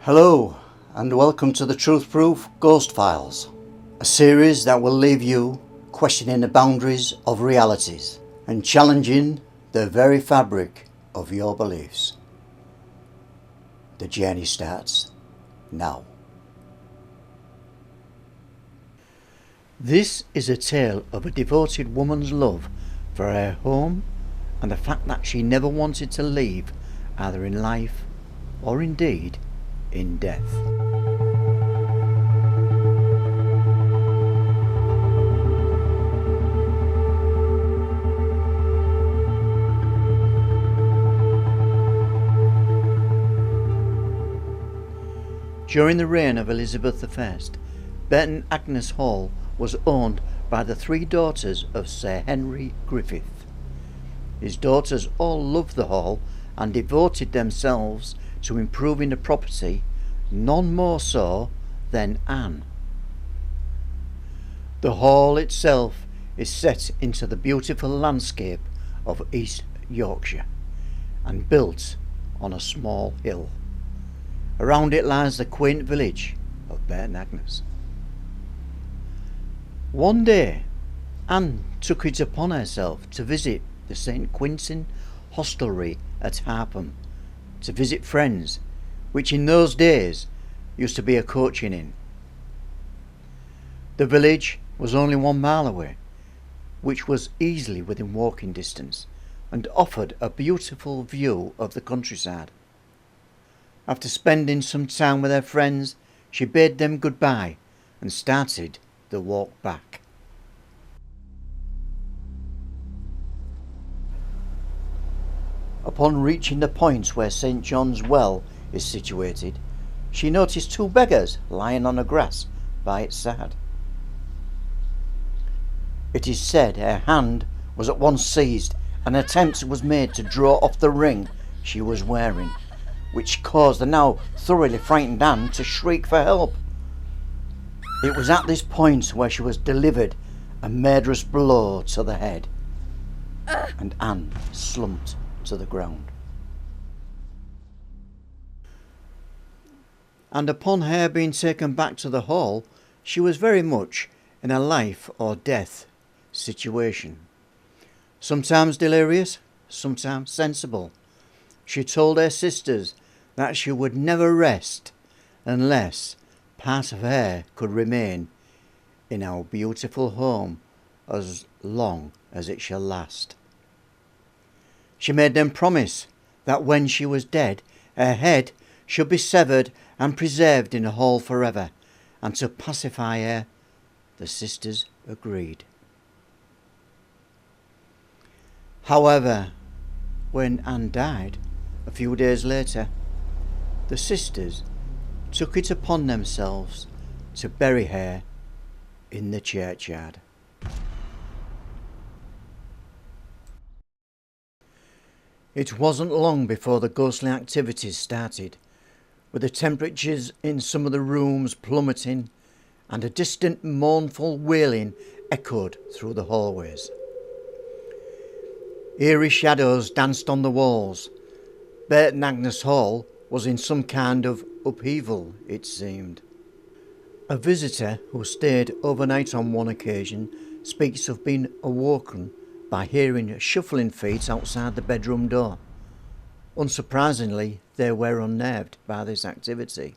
Hello and welcome to the Truth Proof Ghost Files, a series that will leave you questioning the boundaries of realities and challenging the very fabric of your beliefs. The journey starts now. This is a tale of a devoted woman's love for her home and the fact that she never wanted to leave, either in life or indeed in death. During the reign of Elizabeth I, Burton Agnes Hall was owned by the three daughters of Sir Henry Griffith. His daughters all loved the hall and devoted themselves to improving the property, none more so than Anne. The hall itself is set into the beautiful landscape of East Yorkshire and built on a small hill. Around it lies the quaint village of Burton Agnes. One day Anne took it upon herself to visit the St. Quintin hostelry at Harpham, to visit friends, which in those days used to be a coaching inn. The village was only 1 mile away, which was easily within walking distance, and offered a beautiful view of the countryside. After spending some time with her friends, she bade them goodbye and started the walk back. Upon reaching the point where St. John's Well is situated, she noticed 2 beggars lying on the grass by its side. It is said her hand was at once seized and an attempt was made to draw off the ring she was wearing, which caused the now thoroughly frightened Anne to shriek for help. It was at this point where she was delivered a murderous blow to the head, and Anne slumped to the ground. And upon her being taken back to the hall, she was very much in a life or death situation. Sometimes delirious, sometimes sensible. She told her sisters that she would never rest unless part of her could remain in our beautiful home as long as it shall last. She made them promise that when she was dead, her head should be severed and preserved in a hall forever, and to pacify her, the sisters agreed. However, when Anne died a few days later, the sisters took it upon themselves to bury her in the churchyard. It wasn't long before the ghostly activities started, with the temperatures in some of the rooms plummeting and a distant mournful wailing echoed through the hallways. Eerie shadows danced on the walls. Burton Agnes Hall was in some kind of upheaval, it seemed. A visitor who stayed overnight on one occasion speaks of being awoken by hearing shuffling feet outside the bedroom door. Unsurprisingly, they were unnerved by this activity,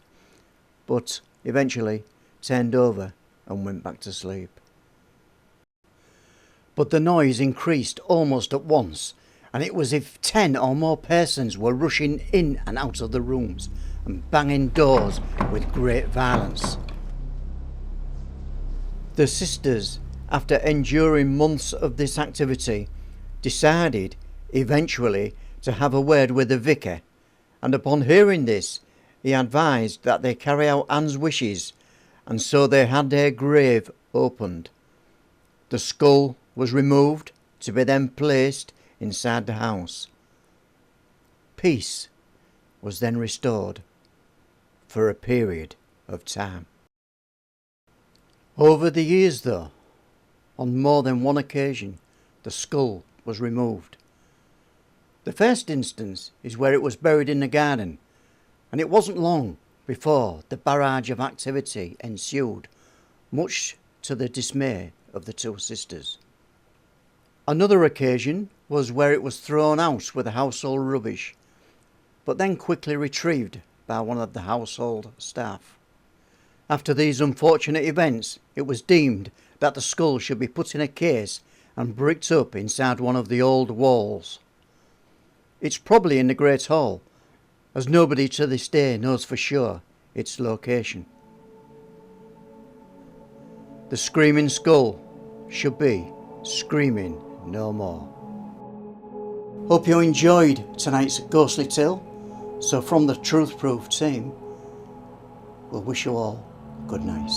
but eventually turned over and went back to sleep. But the noise increased almost at once, and it was as if 10 or more persons were rushing in and out of the rooms and banging doors with great violence. The sisters, after enduring months of this activity, decided eventually to have a word with the vicar, and upon hearing this, he advised that they carry out Anne's wishes, and so they had their grave opened. The skull was removed to be then placed inside the house. Peace was then restored for a period of time. Over the years, though, on more than one occasion, the skull was removed. The first instance is where it was buried in the garden, and it wasn't long before the barrage of activity ensued, much to the dismay of the two sisters. Another occasion was where it was thrown out with the household rubbish, but then quickly retrieved by one of the household staff. After these unfortunate events, it was deemed that the skull should be put in a case and bricked up inside one of the old walls. It's probably in the Great Hall, as nobody to this day knows for sure its location. The screaming skull should be screaming no more. Hope you enjoyed tonight's ghostly tale. So from the Truth Proof team, we'll wish you all good night.